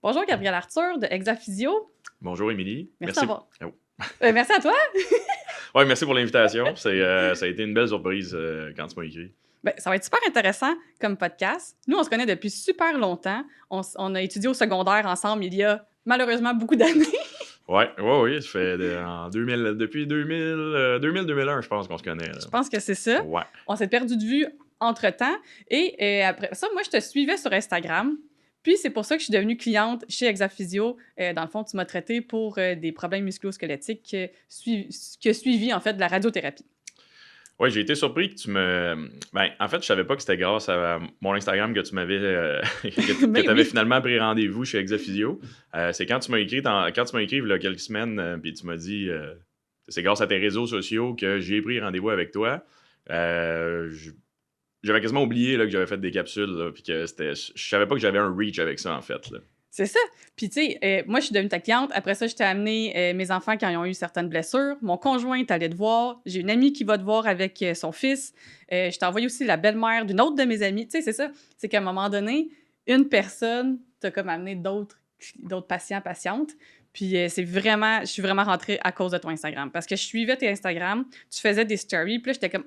Bonjour Gabriel Arthur de Exaphysio. Bonjour Émilie. Merci d'avoir. Oh. Merci à toi. Ouais, merci pour l'invitation. Ça a été une belle surprise quand tu m'as écrit. Ben, ça va être super intéressant comme podcast. Nous, on se connaît depuis super longtemps. On a étudié au secondaire ensemble il y a malheureusement beaucoup d'années. Oui, ça fait depuis 2000-2001, je pense qu'on se connaît. Là. Je pense que c'est ça. Ouais. On s'est perdu de vue entre-temps. Et après ça, moi, je te suivais sur Instagram. Puis c'est pour ça que je suis devenue cliente chez Exaphysio. Dans le fond, tu m'as traité pour des problèmes musculo-squelettiques qui a suivi, en fait, de la radiothérapie. Oui, j'ai été surpris que tu me... Ben, en fait, je savais pas que c'était grâce à mon Instagram que tu m'avais... que tu avais finalement pris rendez-vous chez Exaphysio. C'est quand tu m'as écrit, il y a quelques semaines, puis tu m'as dit... c'est grâce à tes réseaux sociaux que j'ai pris rendez-vous avec toi. J'avais quasiment oublié là, que j'avais fait des capsules, puis que je savais pas que j'avais un reach avec ça, en fait. Là. C'est ça. Puis, tu sais, moi, je suis devenue ta cliente. Après ça, je t'ai amené mes enfants quand ils ont eu certaines blessures. Mon conjoint est allé te voir. J'ai une amie qui va te voir avec son fils. Je t'ai envoyé aussi la belle-mère d'une autre de mes amies. Tu sais, c'est ça. C'est qu'à un moment donné, une personne t'a comme amené d'autres patients, patientes. Puis, je suis vraiment rentrée à cause de ton Instagram. Parce que je suivais tes Instagram, tu faisais des stories. Puis là, j'étais comme,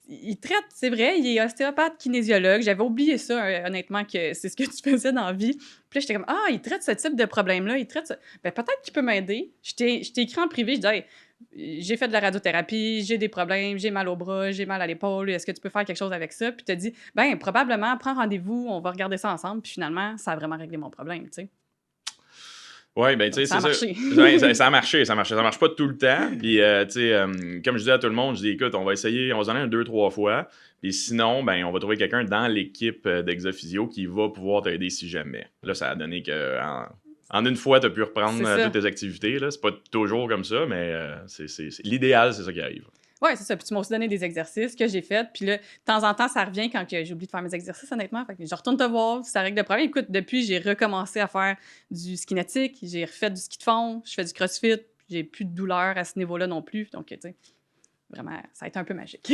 il traite, c'est vrai, il est ostéopathe kinésiologue. J'avais oublié ça, honnêtement, que c'est ce que tu faisais dans la vie. Puis là, j'étais comme, il traite ce type de problème-là, il traite ça. Ben, peut-être qu'il peut m'aider. Je t'ai écrit en privé, je dis, hey, j'ai fait de la radiothérapie, j'ai des problèmes, j'ai mal au bras, j'ai mal à l'épaule, est-ce que tu peux faire quelque chose avec ça? Puis tu as dit, ben, probablement, prends rendez-vous, on va regarder ça ensemble. Puis finalement, ça a vraiment réglé mon problème, tu sais. Oui, ben tu sais, Ça a marché. Ça a marché. Ça marche pas tout le temps. Puis, tu sais, comme je dis à tout le monde, je dis, écoute, on va essayer, on va se donner 2-3 fois. Puis sinon, ben on va trouver quelqu'un dans l'équipe d'Exaphysio qui va pouvoir t'aider si jamais. Là, ça a donné que en une fois, tu as pu reprendre toutes tes activités. Là. C'est pas toujours comme ça, mais l'idéal, c'est ça qui arrive. Oui, c'est ça. Puis tu m'as aussi donné des exercices que j'ai faits. Puis là, de temps en temps, ça revient quand j'ai oublié de faire mes exercices, honnêtement. Fait que je retourne te voir, ça règle le problème. Écoute, depuis, j'ai recommencé à faire du ski nautique, j'ai refait du ski de fond, je fais du crossfit, j'ai plus de douleur à ce niveau-là non plus. Donc, tu sais, vraiment, ça a été un peu magique.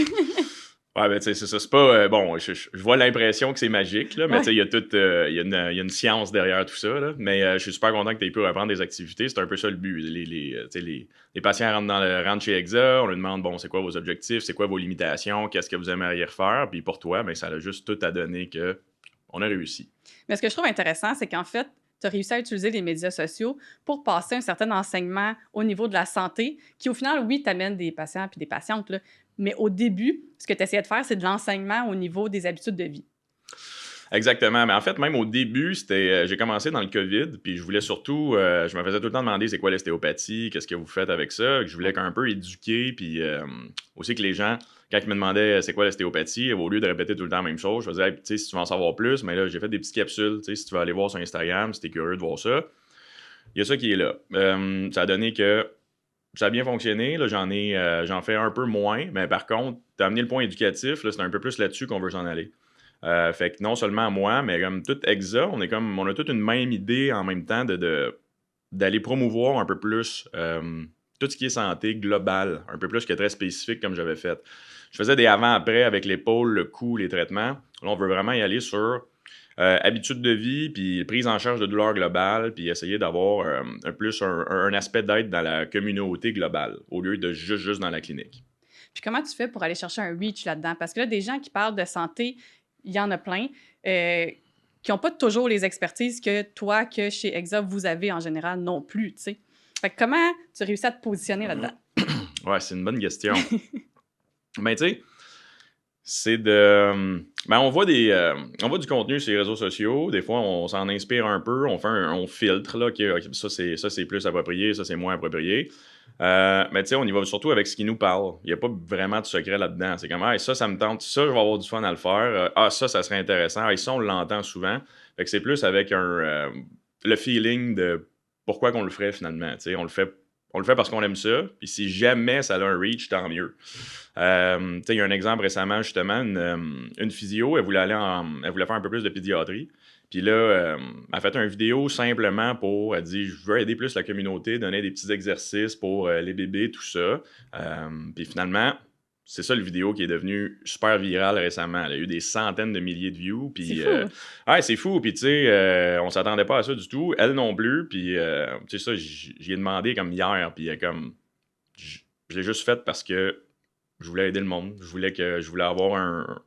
Ouais, ben, tu sais, c'est ça. C'est pas. Bon, je vois l'impression que c'est magique, là, mais tu sais, il y a toute. Il y a une science derrière tout ça, là. Mais je suis super content que tu aies pu reprendre des activités. C'est un peu ça le but. Les patients rentrent chez Exa, on leur demande, bon, c'est quoi vos objectifs, c'est quoi vos limitations, qu'est-ce que vous aimeriez refaire. Puis pour toi, ben, ça a juste tout à donner qu'on a réussi. Mais ce que je trouve intéressant, c'est qu'en fait, tu as réussi à utiliser les médias sociaux pour passer un certain enseignement au niveau de la santé, qui au final, oui, t'amène des patients puis des patientes, là, mais au début, ce que tu essayais de faire, c'est de l'enseignement au niveau des habitudes de vie. Exactement. Mais en fait, même au début, j'ai commencé dans le COVID, puis je voulais surtout, je me faisais tout le temps demander c'est quoi l'ostéopathie, qu'est-ce que vous faites avec ça. Je voulais un peu éduquer, puis aussi que les gens, quand ils me demandaient c'est quoi l'ostéopathie, au lieu de répéter tout le temps la même chose, je faisais, hey, tu sais, si tu veux en savoir plus, mais là, j'ai fait des petites capsules, tu sais, si tu veux aller voir sur Instagram, si tu es curieux de voir ça, il y a ça qui est là. Ça a donné que ça a bien fonctionné. Là, j'en fais un peu moins, mais par contre, tu as amené le point éducatif, là, c'est un peu plus là-dessus qu'on veut s'en aller. Fait que non seulement moi, mais comme tout Exa, on a toute une même idée en même temps d'aller promouvoir un peu plus tout ce qui est santé globale, un peu plus que très spécifique comme j'avais fait. Je faisais des avant-après avec l'épaule, le cou, les traitements. Là, on veut vraiment y aller sur habitude de vie, puis prise en charge de douleur globale, puis essayer d'avoir un aspect d'aide dans la communauté globale, au lieu de juste dans la clinique. Puis comment tu fais pour aller chercher un reach là-dedans? Parce que là, des gens qui parlent de santé, il y en a plein, qui n'ont pas toujours les expertises que toi, que chez Exa, vous avez en général non plus, tu sais. Fait que comment tu réussis à te positionner là-dedans? Ouais, c'est une bonne question. Ben, tu sais, c'est de... Ben, on voit du contenu sur les réseaux sociaux. Des fois, on s'en inspire un peu. On filtre, là, okay, ça, c'est plus approprié, ça, c'est moins approprié. Mais tu sais, on y va surtout avec ce qui nous parle. Il n'y a pas vraiment de secret là-dedans. C'est comme, ça me tente. Ça, je vais avoir du fun à le faire. Ça serait intéressant. Ça, on l'entend souvent. Fait que c'est plus avec le feeling de pourquoi qu'on le ferait, finalement. Tu sais, on le fait parce qu'on aime ça. Puis si jamais ça a un reach, tant mieux. Il y a un exemple récemment, justement, une physio, elle voulait faire un peu plus de pédiatrie. Puis là, elle a fait une vidéo simplement elle dit, je veux aider plus la communauté, donner des petits exercices pour les bébés, tout ça. Puis finalement, c'est ça le vidéo qui est devenu super viral récemment. Elle a eu des centaines de milliers de views. C'est Puis, fou. ouais, c'est fou. Puis, tu sais, on s'attendait pas à ça du tout. Elle non plus. Puis, tu sais, ça, j'y ai demandé comme hier. Puis, comme, je l'ai juste fait parce que je voulais aider le monde. Je voulais avoir un.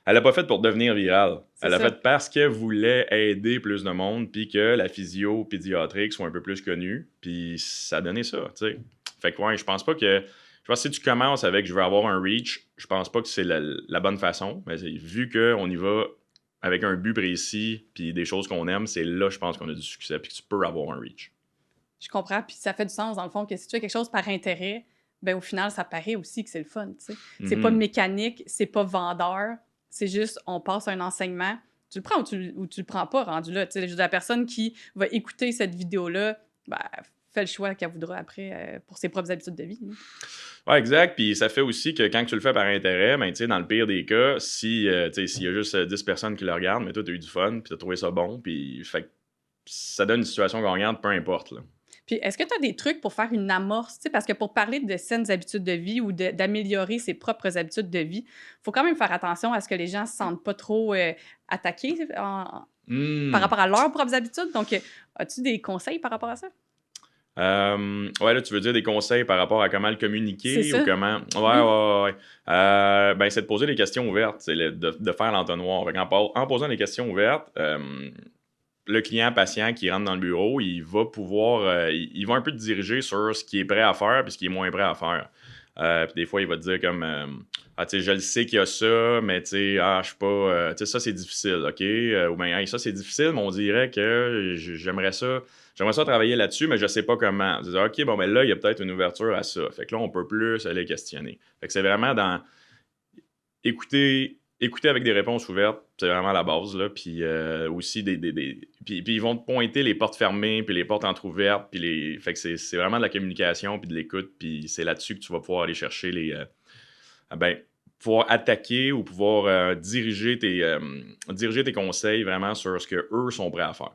Elle l'a pas fait pour devenir virale. C'est Elle l'a ça. fait parce qu'elle voulait aider plus de monde. Puis que la physio pédiatrique soit un peu plus connue. Puis, ça a donné ça, tu sais. Fait que, ouais, je pense pas que. Je pense que si tu commences avec je veux avoir un reach, je pense pas que c'est la bonne façon. Mais vu qu'on y va avec un but précis puis des choses qu'on aime, c'est là, je pense qu'on a du succès puis que tu peux avoir un reach. Je comprends, puis ça fait du sens dans le fond que si tu fais quelque chose par intérêt, ben au final, ça paraît aussi que c'est le fun, tu sais. C'est pas Mhm. mécanique, c'est pas vendeur, c'est juste on passe un enseignement, tu le prends ou tu le prends pas rendu là, tu sais. Je veux dire, la personne qui va écouter cette vidéo-là, ben, fait le choix qu'elle voudra après pour ses propres habitudes de vie, hein. Ouais, exact. Puis ça fait aussi que quand tu le fais par intérêt, ben, tu sais, dans le pire des cas, si, tu sais, s'il y a juste 10 personnes qui le regardent, mais toi, tu as eu du fun, puis tu as trouvé ça bon, puis fait que ça donne une situation gagnante, peu importe, là. Puis est-ce que tu as des trucs pour faire une amorce, tu sais, parce que pour parler de saines habitudes de vie ou d'améliorer ses propres habitudes de vie, il faut quand même faire attention à ce que les gens se sentent pas trop attaqués par Hmm. rapport à leurs propres habitudes. Donc, as-tu des conseils par rapport à ça? Ouais, là, tu veux dire des conseils par rapport à comment le C'est communiquer ou ça. comment. Ouais, Oui. ouais, ouais. Ben, c'est de poser des questions ouvertes, c'est de faire l'entonnoir. Fait en posant des questions ouvertes, le client patient qui rentre dans le bureau, il va pouvoir, il va un peu te diriger sur ce qui est prêt à faire puis ce qui est moins prêt à faire. Puis des fois, il va te dire comme, ah, tu sais, je le sais qu'il y a ça, mais tu sais, ah, je sais pas, tu sais, ça c'est difficile, ok? Ou bien, hey, ça c'est difficile, mais on dirait que j'aimerais ça travailler là-dessus, mais je sais pas comment. Je dis, ok, bon, ben là, il y a peut-être une ouverture à ça. Fait que là, on peut plus aller questionner. Fait que c'est vraiment dans écouter avec des réponses ouvertes, c'est vraiment la base, là. Puis aussi, puis ils vont te pointer les portes fermées, puis les portes entrouvertes, puis Fait que c'est vraiment de la communication, puis de l'écoute, puis c'est là-dessus que tu vas pouvoir aller chercher ben, pouvoir attaquer ou pouvoir diriger tes conseils vraiment sur ce qu'eux sont prêts à faire.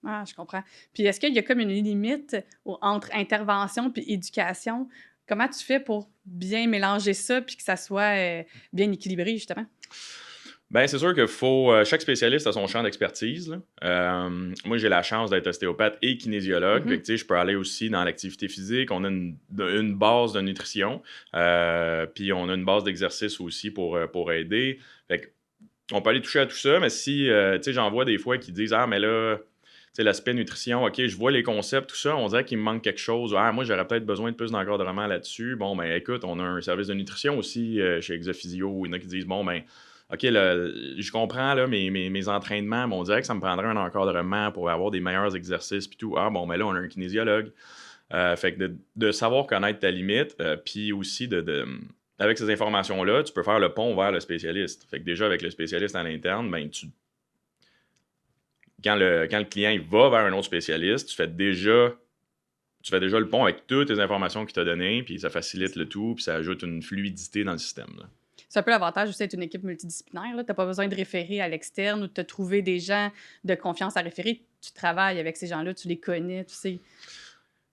Ah, je comprends. Puis est-ce qu'il y a comme une limite entre intervention puis éducation? Comment tu fais pour bien mélanger ça puis que ça soit bien équilibré, justement? Ben, c'est sûr que chaque spécialiste a son champ d'expertise, là. Moi, j'ai la chance d'être ostéopathe et kinésiologue. Fait que, Mhm. tu sais, je peux aller aussi dans l'activité physique. On a une base de nutrition, puis on a une base d'exercice aussi pour aider. Fait que, on peut aller toucher à tout ça, mais si, tu sais, j'en vois des fois qui disent, ah, mais là, tu sais, l'aspect nutrition, OK, je vois les concepts, tout ça, on dirait qu'il me manque quelque chose. Ah, moi, j'aurais peut-être besoin de plus d'encadrement là-dessus. Bon, ben, écoute, on a un service de nutrition aussi chez Exophysio. Il y en a qui disent, bon, ben, OK, là, je comprends là, mes entraînements, mais on dirait que ça me prendrait un encadrement pour avoir des meilleurs exercices puis tout. Ah, bon, mais là, on a un kinésiologue. Fait que de savoir connaître ta limite, puis aussi avec ces informations-là, tu peux faire le pont vers le spécialiste. Fait que déjà, avec le spécialiste à l'interne, ben, quand le client il va vers un autre spécialiste, tu fais déjà le pont avec toutes les informations qu'il t'a données, puis ça facilite le tout, puis ça ajoute une fluidité dans le système, là. C'est un peu l'avantage aussi d'être une équipe multidisciplinaire. Tu n'as pas besoin de référer à l'externe ou de te trouver des gens de confiance à référer. Tu travailles avec ces gens-là, tu les connais, tu sais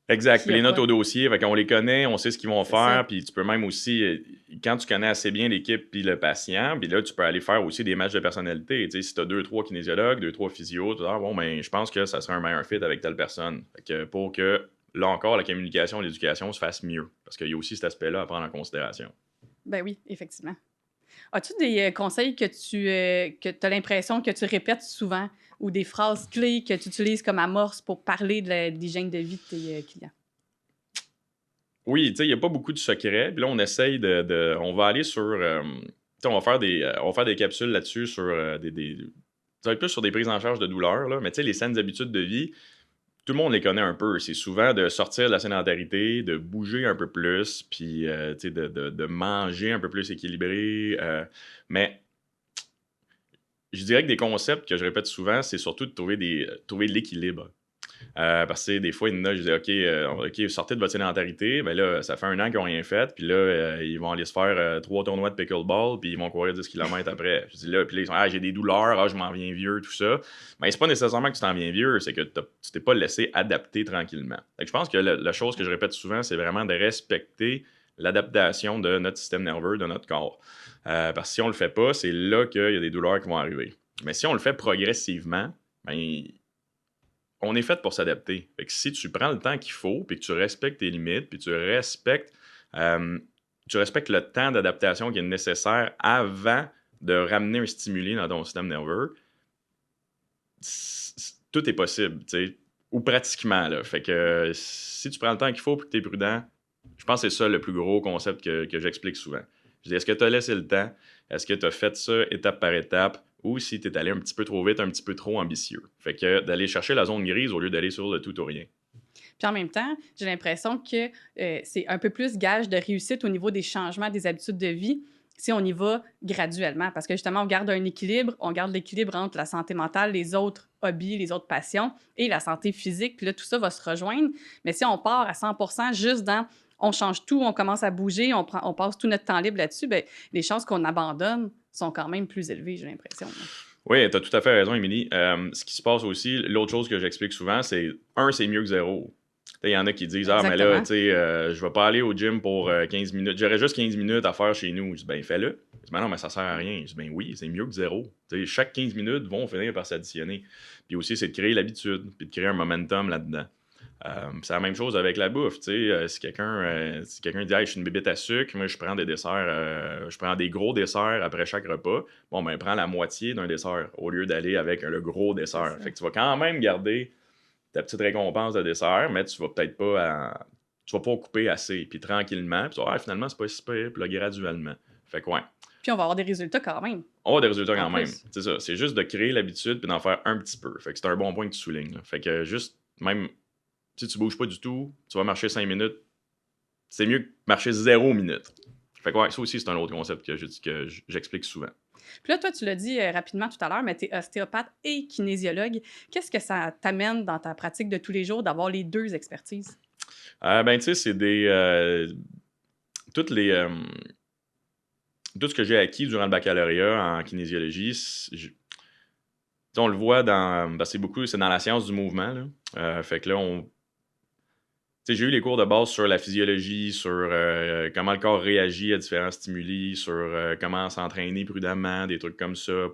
Exact. qui Puis a les notes quoi. au dossier, fait qu'on les connaît, on sait ce qu'ils vont C'est ça. faire, puis tu peux même aussi, quand tu connais assez bien l'équipe puis le patient, puis là, tu peux aller faire aussi des matchs de personnalité. Tu sais, si tu as deux, trois kinésiologues, deux, trois physios, tu dis, ah, bon, ben, je pense que ça serait un meilleur fit avec telle personne. Fait que pour que, là encore, la communication et l'éducation se fassent mieux. Parce qu'il y a aussi cet aspect-là à prendre en considération. Ben oui, effectivement. As-tu des conseils que tu as l'impression que tu répètes souvent ou des phrases clés que tu utilises comme amorce pour parler de l'hygiène de vie de tes clients? Oui, tu sais, il n'y a pas beaucoup de secrets. Puis là, on essaye on va aller sur. Tu sais, on va faire des capsules là-dessus sur ça va être plus sur des prises en charge de douleur, là. Mais tu sais, les saines habitudes de vie, tout le monde les connaît un peu. C'est souvent de sortir de la sédentarité, de bouger un peu plus, puis tu sais, de manger un peu plus équilibré. Mais je dirais que des concepts que je répète souvent, c'est surtout de trouver de l'équilibre. Parce que des fois, il y en a, je dis OK, sortez de votre sédentarité. Mais là, ça fait un an qu'ils n'ont rien fait. Puis là, ils vont aller se faire 3 tournois de pickleball. Puis ils vont courir 10 km après. Je dis là, puis là, ils sont, ah, j'ai des douleurs, ah, je m'en viens vieux, tout ça. Mais c'est pas nécessairement que tu t'en viens vieux, c'est que tu t'es pas laissé adapter tranquillement. Fait que je pense que la chose que je répète souvent, c'est vraiment de respecter l'adaptation de notre système nerveux, de notre corps. Parce que si on le fait pas, c'est là qu'il y a des douleurs qui vont arriver. Mais si on le fait progressivement, ben, on est fait pour s'adapter. Fait que si tu prends le temps qu'il faut, puis que tu respectes tes limites, puis tu respectes le temps d'adaptation qui est nécessaire avant de ramener un stimuli dans ton système nerveux, tout est possible, tu sais, ou pratiquement, là. Fait que si tu prends le temps qu'il faut et que tu es prudent, je pense que c'est ça le plus gros concept que j'explique souvent. Je dis, est-ce que tu as laissé le temps? Est-ce que tu as fait ça étape par étape? Ou si tu es allé un petit peu trop vite, un petit peu trop ambitieux? Fait que d'aller chercher la zone grise au lieu d'aller sur le tout ou rien. Puis en même temps, j'ai l'impression que c'est un peu plus gage de réussite au niveau des changements des habitudes de vie si on y va graduellement. Parce que justement, on garde un équilibre, on garde l'équilibre entre la santé mentale, les autres hobbies, les autres passions et la santé physique. Puis là, tout ça va se rejoindre. Mais si on part à 100% juste dans on change tout, on commence à bouger, on passe tout notre temps libre là-dessus, bien, les chances qu'on abandonne sont quand même plus élevées, j'ai l'impression. Oui, tu as tout à fait raison, Émilie. Ce qui se passe aussi, l'autre chose que j'explique souvent, c'est c'est mieux que zéro. Il y en a qui disent, mais là, je vais pas aller au gym pour 15 minutes. J'aurais juste 15 minutes à faire chez nous. Je dis, ben, fais-le. Je dis, ben non, mais ça sert à rien. Je dis, ben oui, c'est mieux que zéro. T'sais, chaque 15 minutes vont finir par s'additionner. Puis aussi, c'est de créer l'habitude, puis de créer un momentum là-dedans. C'est la même chose avec la bouffe. Si quelqu'un dit, hey, je suis une bébête à sucre, moi, je prends des desserts, je prends des gros desserts après chaque repas. Bon, ben, prends la moitié d'un dessert au lieu d'aller avec le gros dessert. Fait que tu vas quand même garder ta petite récompense de dessert, mais tu vas peut-être pas tu vas pas couper assez, puis tranquillement, puis finalement, c'est pas si pire, puis là, graduellement. Fait que ouais. Puis on va avoir des résultats quand même. On va avoir des résultats quand même. C'est ça. C'est juste de créer l'habitude puis d'en faire un petit peu. Fait que c'est un bon point que tu soulignes. Là. Fait que juste, même si tu bouges pas du tout, tu vas marcher 5 minutes, c'est mieux que marcher 0 minutes. Fait que ouais, ça aussi, c'est un autre concept que j'explique souvent. Puis là, toi, tu l'as dit rapidement tout à l'heure, mais tu es ostéopathe et kinésiologue. Qu'est-ce que ça t'amène dans ta pratique de tous les jours d'avoir les deux expertises? Ben, tu sais, c'est des... tout ce que j'ai acquis durant le baccalauréat en kinésiologie, on le voit dans... c'est dans la science du mouvement. Là. Fait que là, j'ai eu les cours de base sur la physiologie, sur comment le corps réagit à différents stimuli, sur comment s'entraîner prudemment, des trucs comme ça.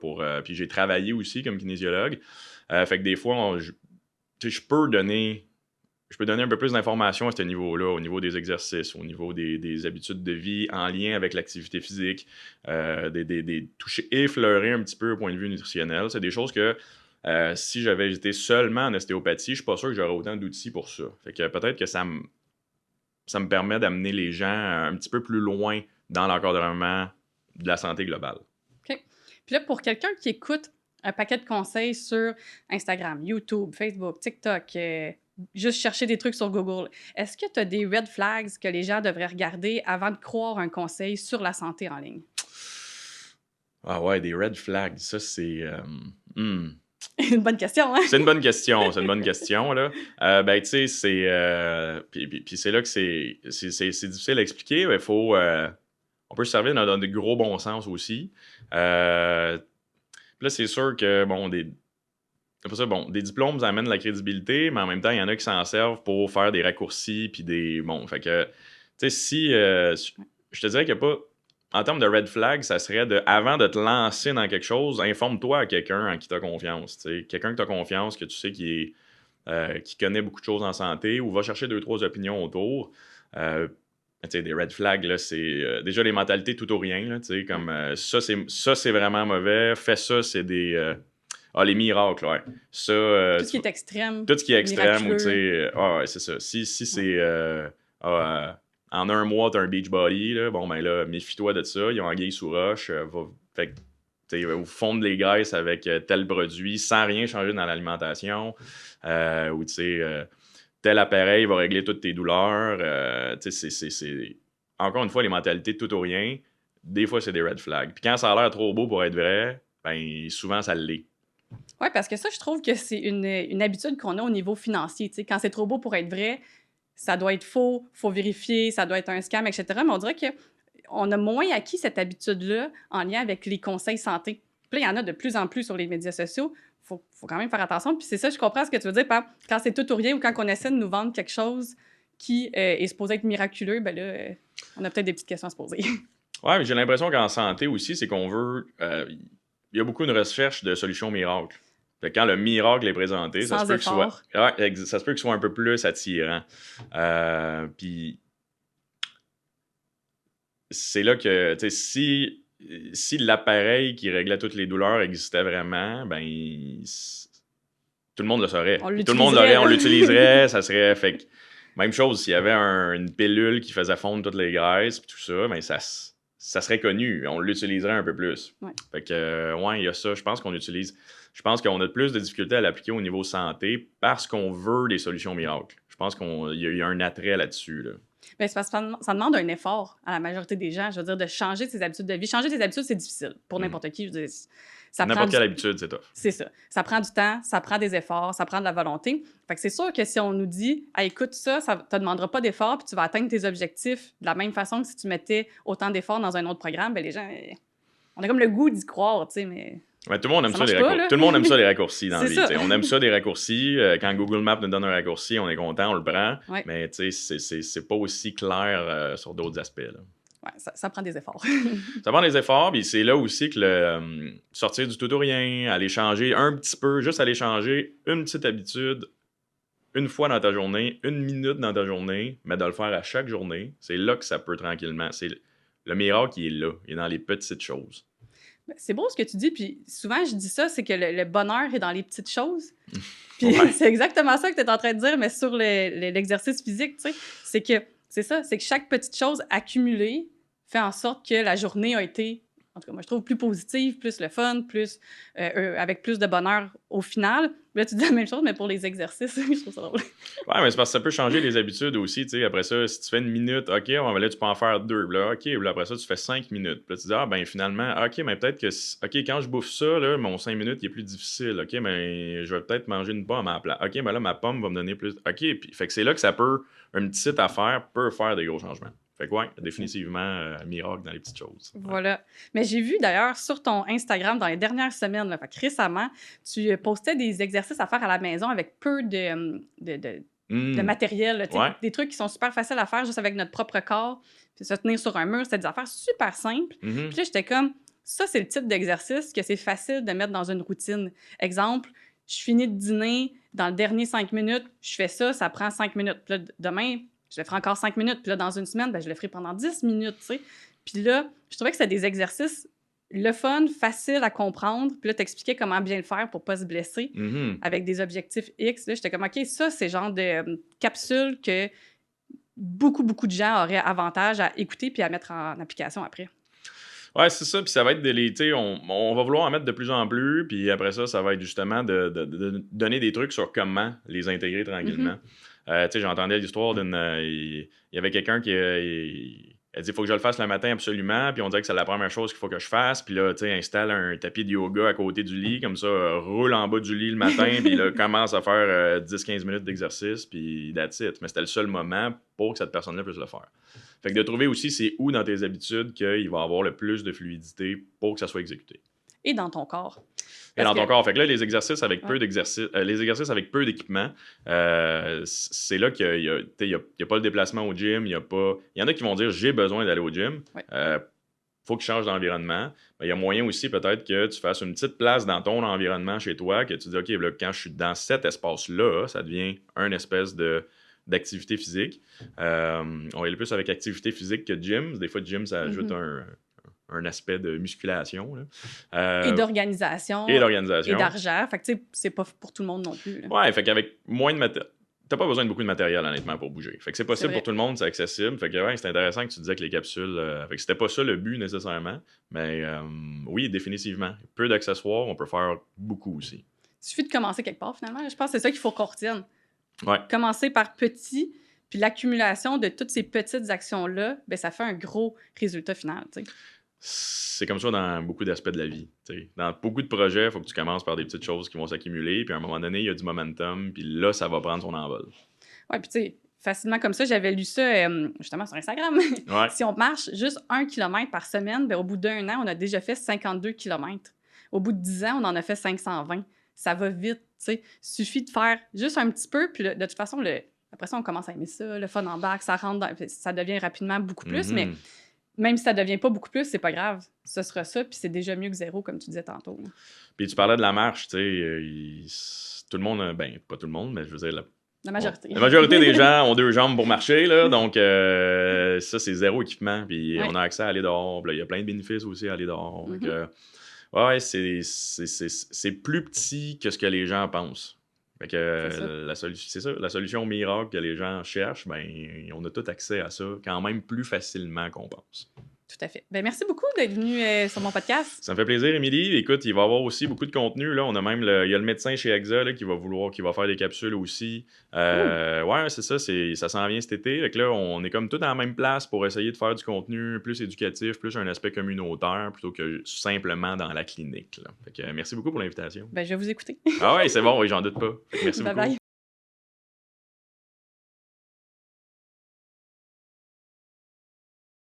Puis j'ai travaillé aussi comme kinésiologue. Fait que des fois, je peux donner un peu plus d'informations à ce niveau-là, au niveau des exercices, au niveau des habitudes de vie en lien avec l'activité physique, toucher, effleurer un petit peu au point de vue nutritionnel. C'est des choses que si j'avais été seulement en ostéopathie, je suis pas sûr que j'aurais autant d'outils pour ça. Fait que peut-être que ça me permet d'amener les gens un petit peu plus loin dans l'encadrement de la santé globale. OK. Puis là, pour quelqu'un qui écoute un paquet de conseils sur Instagram, YouTube, Facebook, TikTok, juste chercher des trucs sur Google, est-ce que tu as des red flags que les gens devraient regarder avant de croire un conseil sur la santé en ligne? Ah ouais, des red flags, ça c'est... Une bonne question, hein? C'est une bonne question, là. Ben, tu sais, c'est... puis c'est là que c'est difficile à expliquer, mais faut... on peut se servir dans de gros bon sens aussi. Là, c'est sûr que, des diplômes amènent la crédibilité, mais en même temps, il y en a qui s'en servent pour faire des raccourcis, puis des... fait que, tu sais, si... je te dirais qu'il n'y a pas... En termes de red flag, ça serait avant de te lancer dans quelque chose, informe-toi à quelqu'un en qui tu as confiance. T'sais. Quelqu'un que tu as confiance, que tu sais qui connaît beaucoup de choses en santé, ou va chercher 2-3 opinions autour. Des red flags, là, c'est déjà les mentalités tout ou rien. Là, comme ça, c'est vraiment mauvais. Fais ça, c'est des... les miracles, ouais. Ça, tout ce qui est extrême. Tout ce qui est extrême, ou tu sais... c'est ça. Si c'est... en un mois, t'as un beach body, là, bon, ben là, méfie-toi de ça. Ils ont anguille sous roche. Ou fondre les graisses avec tel produit sans rien changer dans l'alimentation. Ou, tu sais, tel appareil va régler toutes tes douleurs. C'est... Encore une fois, les mentalités de tout ou rien, des fois, c'est des red flags. Puis quand ça a l'air trop beau pour être vrai, ben souvent, ça l'est. Oui, parce que ça, je trouve que c'est une habitude qu'on a au niveau financier. T'sais. Quand c'est trop beau pour être vrai, ça doit être faux, il faut vérifier, ça doit être un scam, etc. Mais on dirait qu'on a moins acquis cette habitude-là en lien avec les conseils santé. Puis là, il y en a de plus en plus sur les médias sociaux. Il faut quand même faire attention. Puis c'est ça, je comprends ce que tu veux dire par quand c'est tout ou rien ou quand on essaie de nous vendre quelque chose qui est supposé être miraculeux, ben là... On a peut-être des petites questions à se poser. Ouais, mais j'ai l'impression qu'en santé aussi, c'est qu'on veut. Il y a beaucoup de recherche de solutions miracles. Fait que quand le miracle est présenté, ça se Sans peut que ce soit, effort. ouais, ça se peut que ce soit un peu plus attirant. Puis c'est là que, tu sais, si l'appareil qui réglait toutes les douleurs existait vraiment, ben, tout le monde le saurait. On Puis tout le monde l'aurait, l'utiliserait, on là. l'utiliserait, ça serait. Fait que, même chose, s'il y avait une pilule qui faisait fondre toutes les graisses, puis tout ça, ben, ça serait connu. On l'utiliserait un peu plus. Ouais. Fait que, ouais, il y a ça. Je pense qu'on a plus de difficultés à l'appliquer au niveau santé parce qu'on veut des solutions miracles. Je pense qu'il y a un attrait là-dessus, là. Ben, c'est parce que ça demande un effort à la majorité des gens. Je veux dire, de changer ses habitudes de vie. Changer tes habitudes, c'est difficile pour n'importe qui. Je veux dire, ça prend N'importe du... quelle habitude, c'est tough. C'est ça. Ça prend du temps, ça prend des efforts, ça prend de la volonté. Fait que c'est sûr que si on nous dit « écoute ça te demandera pas d'efforts puis tu vas atteindre tes objectifs de la même façon que si tu mettais autant d'efforts dans un autre programme », ben les gens, on a comme le goût d'y croire, tu sais, mais... Ouais, tout le monde aime Ça ça, marche les pas, raccourcis. là. Tout le monde aime ça, les raccourcis dans la C'est vie. ça. T'sais. On aime ça, des raccourcis. Quand Google Maps nous donne un raccourci, on est content, on le prend. Ouais. Mais c'est pas aussi clair sur d'autres aspects, là. Ouais, ça prend des efforts. Ça prend des efforts, puis c'est là aussi que sortir du tout ou rien, aller changer un petit peu, juste aller changer une petite habitude une fois dans ta journée, une minute dans ta journée, mais de le faire à chaque journée, c'est là que ça peut tranquillement. C'est le miracle qui est là, il est dans les petites choses. C'est beau ce que tu dis, puis souvent je dis ça, c'est que le bonheur est dans les petites choses. Puis Ouais. c'est exactement ça que tu es en train de dire, mais sur l'exercice physique, tu sais. C'est que chaque petite chose accumulée fait en sorte que la journée a été, en tout cas moi je trouve, plus positive, plus le fun, avec plus de bonheur au final. Là tu dis la même chose, mais pour les exercices, je trouve ça drôle. Ouais, mais c'est parce que ça peut changer les habitudes aussi, tu sais. Après ça, si tu fais une minute, OK, ben là, tu peux en faire 2. Là, OK, là, après ça, tu fais 5 minutes. Puis là, tu dis, ben finalement, OK, mais peut-être que, OK, quand je bouffe ça, là, mon 5 minutes, il est plus difficile. OK, mais je vais peut-être manger une pomme à la place. OK, mais là, ma pomme va me donner plus. OK, puis fait que c'est là que ça peut, une petite affaire peut faire des gros changements. Fait que, ouais, définitivement, miracle dans les petites choses. Ouais. Voilà. Mais j'ai vu d'ailleurs sur ton Instagram dans les dernières semaines, là, fait que récemment, tu postais des exercices à faire à la maison avec peu de matériel, là, Ouais. des trucs qui sont super faciles à faire juste avec notre propre corps, puis se tenir sur un mur, c'était des affaires super simples. Mhm. Puis là, j'étais comme, ça, c'est le type d'exercice que c'est facile de mettre dans une routine. Exemple, je finis de dîner, dans le dernier 5 minutes, je fais ça, ça prend 5 minutes. Puis là, demain, je le ferai encore 5 minutes. Puis là, dans une semaine, ben, je le ferai pendant 10 minutes, tu sais. Puis là, je trouvais que c'était des exercices le fun, facile à comprendre. Puis là, t'expliquais comment bien le faire pour pas se blesser Mhm. avec des objectifs X. Là, j'étais comme, OK, ça, c'est le genre de capsule que beaucoup, beaucoup de gens auraient avantage à écouter puis à mettre en application après. Ouais, c'est ça. Puis ça va être tu sais, on va vouloir en mettre de plus en plus. Puis après ça, ça va être justement de donner des trucs sur comment les intégrer tranquillement. Tu sais, j'entendais l'histoire il y avait quelqu'un qui elle dit, il faut que je le fasse le matin absolument. Puis on dirait que c'est la première chose qu'il faut que je fasse. Puis là, tu sais, installe un tapis de yoga à côté du lit. Comme ça, roule en bas du lit le matin. Puis là, commence à faire 10-15 minutes d'exercice. Puis that's it. Mais c'était le seul moment pour que cette personne-là puisse le faire. Fait que de trouver aussi c'est où dans tes habitudes qu'il va y avoir le plus de fluidité pour que ça soit exécuté. Et dans ton corps. Et dans ton que- corps. Fait que là, les exercices avec Ouais. les exercices avec peu d'équipement, c'est là qu'il y a pas le déplacement au gym. Il y en a qui vont dire j'ai besoin d'aller au gym. Ouais. Faut que je change d'environnement. Il y a moyen aussi peut-être que tu fasses une petite place dans ton environnement chez toi, que tu dis OK, là, quand je suis dans cet espace-là, ça devient une espèce d'activité physique. On va aller plus avec activité physique que gym. Des fois, gym, ça ajoute un aspect de musculation. Là. Et d'organisation. Et d'organisation. Et d'argent. Fait que, tu sais, c'est pas pour tout le monde non plus. Là. Ouais, fait qu'avec moins de matériel. T'as pas besoin de beaucoup de matériel, honnêtement, pour bouger. Fait que c'est possible C'est vrai. pour tout le monde, c'est accessible. Fait que ouais, c'est intéressant que tu disais que les capsules. Fait que c'était pas ça le but nécessairement. Mais oui, définitivement. Peu d'accessoires, on peut faire beaucoup aussi. Il suffit de commencer quelque part, finalement. Je pense que c'est ça qu'il faut qu'on retienne. Ouais. Commencer par petit, puis l'accumulation de toutes ces petites actions-là, ben, ça fait un gros résultat final. Tu sais. C'est comme ça dans beaucoup d'aspects de la vie. T'sais. Dans beaucoup de projets, il faut que tu commences par des petites choses qui vont s'accumuler, puis à un moment donné, il y a du momentum, puis là, ça va prendre son envol. Ouais, puis tu sais, facilement comme ça, j'avais lu ça justement sur Instagram. Ouais. Si on marche juste 1 km par semaine, ben, au bout d'1 an, on a déjà fait 52 km. Au bout de 10 ans, on en a fait 520. Ça va vite, tu sais. Suffit de faire juste un petit peu, puis de toute façon, à après ça, on commence à aimer ça, le fun embarque, ça rentre ça devient rapidement beaucoup plus, mais Mhm. même si ça devient pas beaucoup plus, c'est pas grave. Ce sera ça, puis c'est déjà mieux que zéro, comme tu disais tantôt. Là. Puis tu parlais de la marche, tu sais, tout le monde, ben, pas tout le monde, mais je veux dire, La majorité. la majorité des gens ont 2 jambes pour marcher, là, donc ça, c'est 0 équipement, puis Ouais. on a accès à aller dehors, puis là, il y a plein de bénéfices aussi à aller dehors. Mhm. Donc, ouais, c'est plus petit que ce que les gens pensent. Fait que c'est ça, la solution miracle que les gens cherchent, ben, on a tout accès à ça quand même plus facilement qu'on pense. Tout à fait. Ben, merci beaucoup d'être venu sur mon podcast. Ça me fait plaisir, Émilie. Écoute, il va y avoir aussi beaucoup de contenu. Là. On a même il y a le médecin chez AXA là, qui va faire des capsules aussi. Ouais, c'est ça, ça s'en vient cet été. Fait que là, on est comme tout à la même place pour essayer de faire du contenu plus éducatif, plus un aspect communautaire, plutôt que simplement dans la clinique. Là. Fait que, merci beaucoup pour l'invitation. Ben, je vais vous écouter. Ah ouais, c'est bon, oui, j'en doute pas. Fait que merci Bye beaucoup. bye.